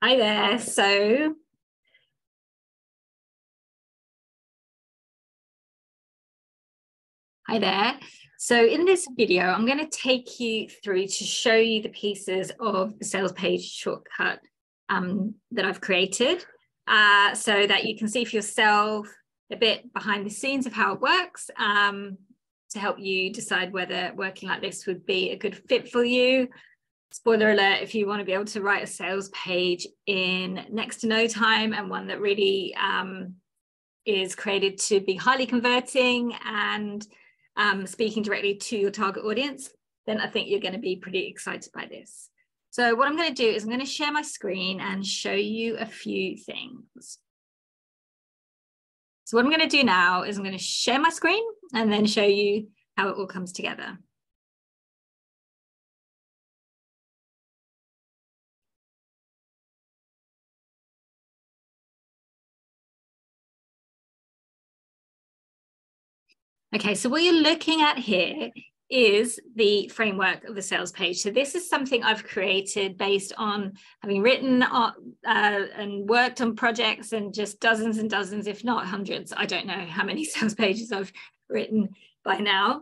Hi there. So in this video, I'm going to take you through to show you the pieces of the sales page shortcut that I've created so that you can see for yourself a bit behind the scenes of how it works to help you decide whether working like this would be a good fit for you. Spoiler alert, if you want to be able to write a sales page in next to no time and one that really is created to be highly converting and speaking directly to your target audience, then I think you're going to be pretty excited by this. So what I'm going to do is I'm going to share my screen and show you a few things. So what I'm going to do now is I'm going to share my screen and then show you how it all comes together. Okay, so what you're looking at here is the framework of the sales page. So this is something I've created based on having written and worked on projects and just dozens and dozens, if not hundreds. I don't know how many sales pages I've written by now.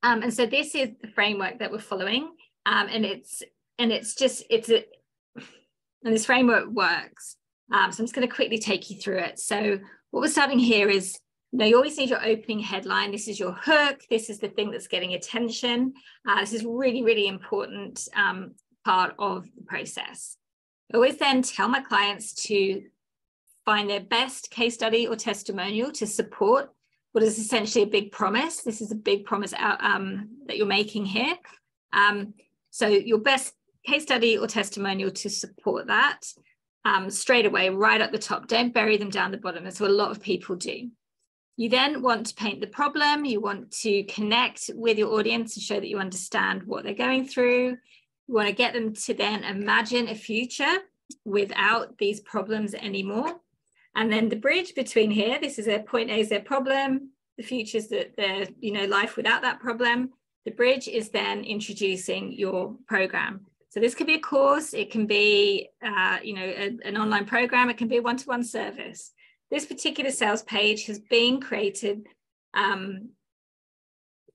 And so this is the framework that we're following. And this framework works. So I'm just going to quickly take you through it. So what we're starting here is, you always need your opening headline. This is your hook. This is the thing that's getting attention. This is really, really important part of the process. I always then tell my clients to find their best case study or testimonial to support what is essentially a big promise. This is a big promise that you're making here. So your best case study or testimonial to support that straight away, right at the top. Don't bury them down the bottom. That's what a lot of people do. You then want to paint the problem. You want to connect with your audience and show that you understand what they're going through. You want to get them to then imagine a future without these problems anymore. And then the bridge between here, this is their point A is their problem. The future is that their life without that problem. The bridge is then introducing your program. So this could be a course. It can be an online program. It can be a one-to-one service. This particular sales page has been created that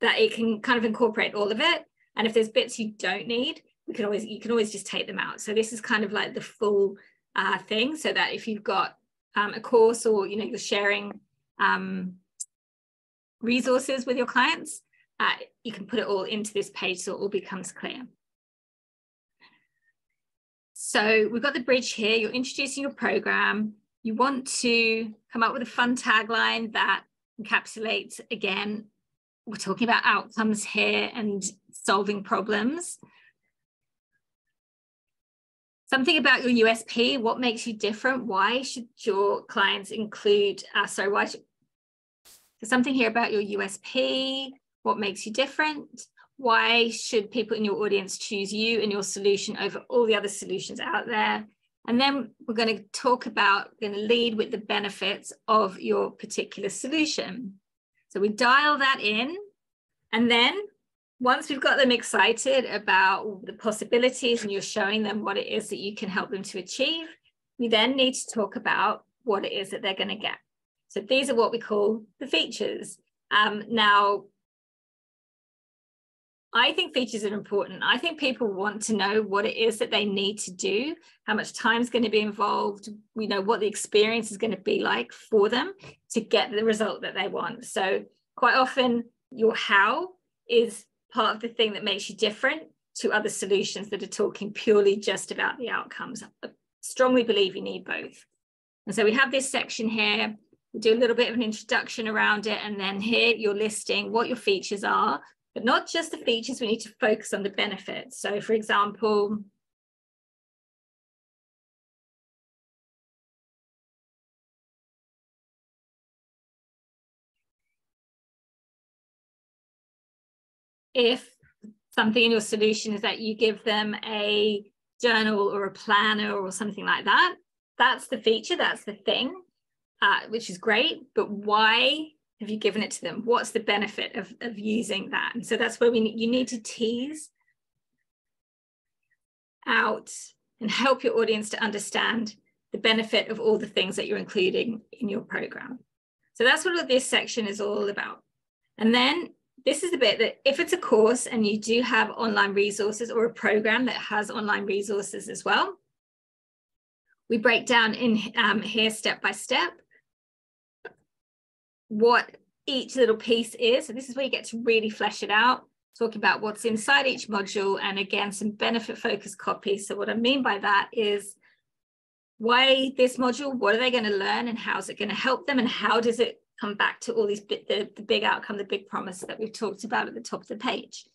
it can kind of incorporate all of it. And if there's bits you don't need, you can always just take them out. So this is kind of like the full thing, so that if you've got a course or you're sharing resources with your clients, you can put it all into this page so it all becomes clear. So we've got the bridge here. You're introducing your program. You want to come up with a fun tagline that encapsulates, again, we're talking about outcomes here and solving problems. Something about your USP, what makes you different? Why should your clients include, something here about your USP, what makes you different? Why should people in your audience choose you and your solution over all the other solutions out there? And then we're going to lead with the benefits of your particular solution. So we dial that in. And then once we've got them excited about the possibilities and you're showing them what it is that you can help them to achieve, we then need to talk about what it is that they're going to get. So these are what we call the features. Now, I think features are important. I think people want to know what it is that they need to do, how much time is going to be involved, what the experience is going to be like for them to get the result that they want. So quite often your how is part of the thing that makes you different to other solutions that are talking purely just about the outcomes. I strongly believe you need both. And so we have this section here. We do a little bit of an introduction around it. And then here you're listing what your features are. But not just the features, we need to focus on the benefits. So for example, if something in your solution is that you give them a journal or a planner or something like that, that's the feature, that's the thing, which is great. But why have you given it to them? What's the benefit of using that? And so that's where you need to tease out and help your audience to understand the benefit of all the things that you're including in your program. So that's what this section is all about. And then this is the bit that if it's a course and you do have online resources or a program that has online resources as well, we break down in here step by step what each little piece is. So this is where you get to really flesh it out, talking about what's inside each module, and again, some benefit focused copy. So what I mean by that is why this module, what are they going to learn, and how is it going to help them, and how does it come back to all these the big outcome, the big promise that we've talked about at the top of the page.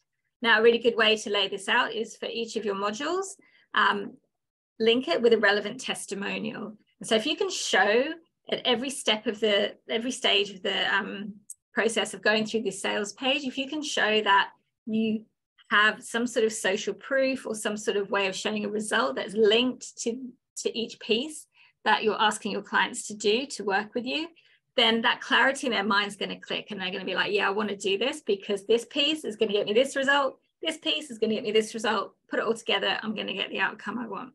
Now, a really good way to lay this out is for each of your modules, link it with a relevant testimonial. And so if you can show at every step of every stage of the process of going through this sales page, if you can show that you have some sort of social proof or some sort of way of showing a result that's linked to each piece that you're asking your clients to do to work with you, then that clarity in their mind's going to click, and they're going to be like, yeah, I want to do this because this piece is going to get me this result. This piece is going to get me this result. Put it all together, I'm going to get the outcome I want.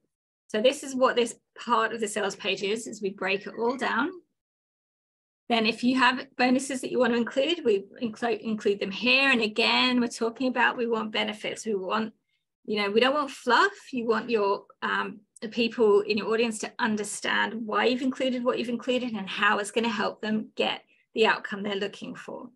So this is what this part of the sales page is we break it all down. Then if you have bonuses that you want to include, we include them here. And again, we're talking about, we want benefits. We want, we don't want fluff. You want your the people in your audience to understand why you've included what you've included and how it's going to help them get the outcome they're looking for.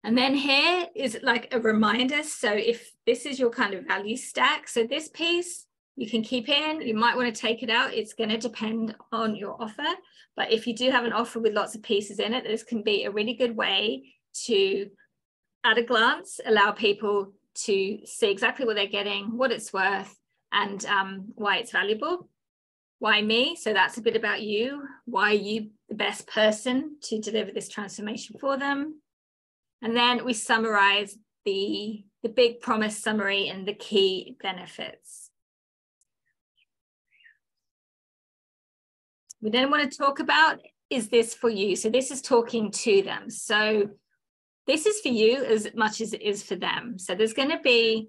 And then here is like a reminder. So if this is your kind of value stack, so this piece you can keep in, you might want to take it out. It's going to depend on your offer. But if you do have an offer with lots of pieces in it, this can be a really good way to, at a glance, allow people to see exactly what they're getting, what it's worth, and why it's valuable. Why me? So that's a bit about you. Why are you the best person to deliver this transformation for them? And then we summarize the big promise summary and the key benefits. We then want to talk about, is this for you? So this is talking to them. So this is for you as much as it is for them. So there's going to be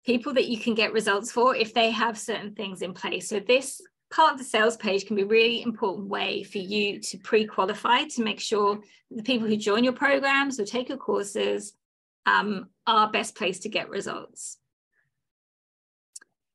people that you can get results for if they have certain things in place. So this part of the sales page can be a really important way for you to pre-qualify, to make sure the people who join your programs or take your courses are best placed to get results.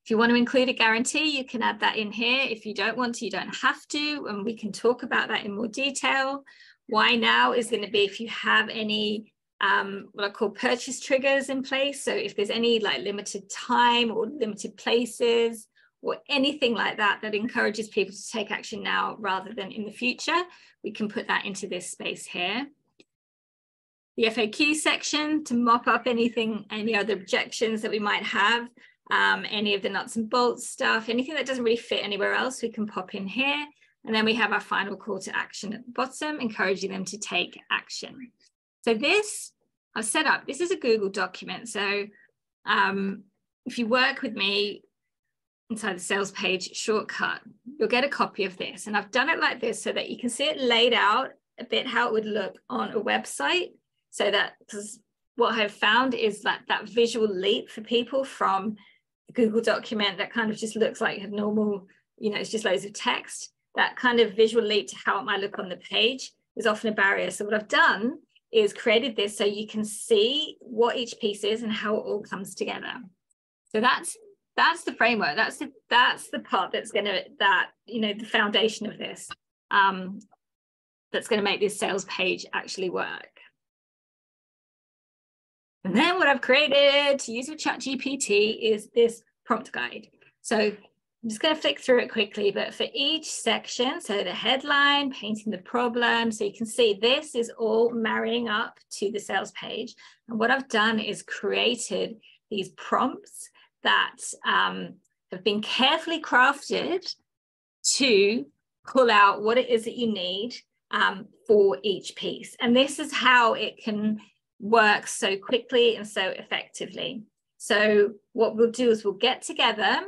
If you want to include a guarantee, you can add that in here. If you don't want to, you don't have to, and we can talk about that in more detail. Why now is going to be if you have any what I call purchase triggers in place. So if there's any like limited time or limited places or anything like that that encourages people to take action now rather than in the future, we can put that into this space here. The FAQ section to mop up anything, any other objections that we might have, any of the nuts and bolts stuff, anything that doesn't really fit anywhere else, we can pop in here. And then we have our final call to action at the bottom, encouraging them to take action. So this, I've set up, this is a Google document. So if you work with me inside the sales page shortcut, you'll get a copy of this. And I've done it like this so that you can see it laid out a bit how it would look on a website. So that, because what I've found is that visual leap for people from a Google document that kind of just looks like a normal, it's just loads of text. That kind of visual leap to how it might look on the page is often a barrier. So what I've done is created this so you can see what each piece is and how it all comes together. So that's the framework. That's the part that's going to, the foundation of this, that's going to make this sales page actually work. And then what I've created to use with ChatGPT is this prompt guide. So I'm just going to flick through it quickly, but for each section, so the headline, painting the problem, so you can see this is all marrying up to the sales page. And what I've done is created these prompts that have been carefully crafted to pull out what it is that you need for each piece. And this is how it can work so quickly and so effectively. So what we'll do is we'll get together.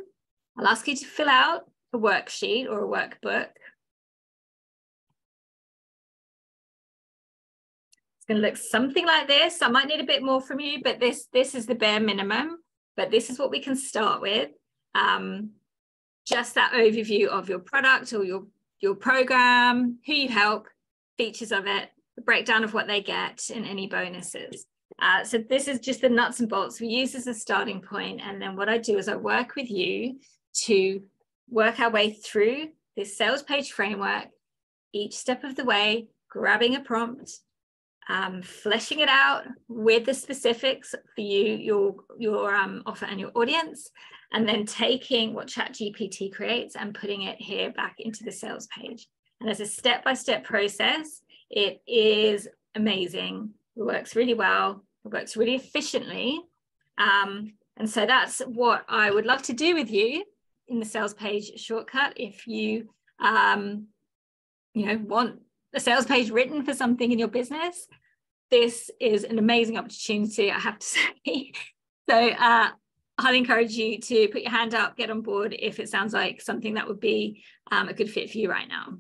I'll ask you to fill out a worksheet or a workbook. It's going to look something like this. I might need a bit more from you, but this is the bare minimum but this is what we can start with. Just that overview of your product or your program, who you help, features of it, the breakdown of what they get, and any bonuses. So this is just the nuts and bolts we use as a starting point. And then what I do is I work with you to work our way through this sales page framework, each step of the way, grabbing a prompt, fleshing it out with the specifics for you, your offer and your audience, and then taking what ChatGPT creates and putting it here back into the sales page. And as a step-by-step process, it is amazing. It works really well. It works really efficiently. And so that's what I would love to do with you in the sales page shortcut. If you, want a sales page written for something in your business, this is an amazing opportunity, I have to say. So I'd encourage you to put your hand up, get on board if it sounds like something that would be a good fit for you right now.